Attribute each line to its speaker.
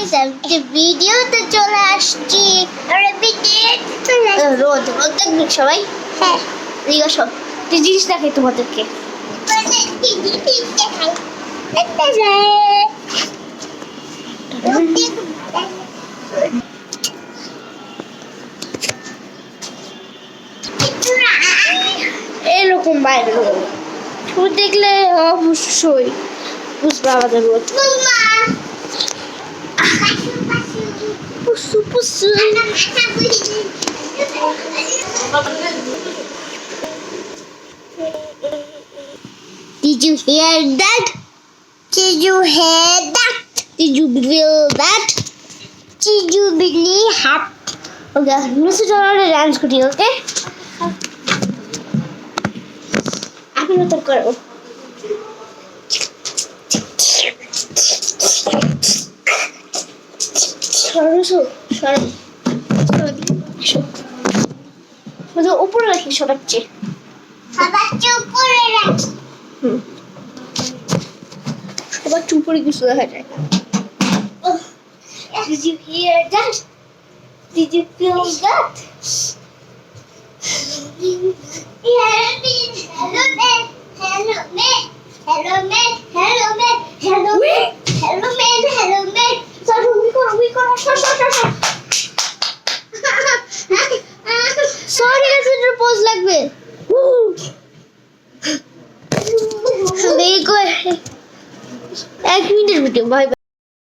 Speaker 1: Guys আমি ভিডিওতে চলে আসছি আমরা ভিডিওতে চলে আসছি রোদ রোদ দেখবেন সবাই হ্যাঁ এদিকে সব জিনিস দেখাই তোমাদেরকে এরকম বাইরে রোদ দেখলে অবশ্যই বুঝবে আমাদের রোদ পুসু পুসু Did you hear that? Did you hear that? Did you feel that? Did you believe that? Okay, let's do a dance video, okay? Aapni utar karo. উপরে রাখি সবাচ্চে উপরে রাখি সবাচ্চে উপরে কিছু দেখা যায় Did you hear that? Did you feel that? Hello man, hello man, hello man, hello man, hello man, hello man, hello man. Sorry, we got. Sorry, guys, it pose লাগবে। দেখো 1 মিনিটের ভিডিও, বাই বাই।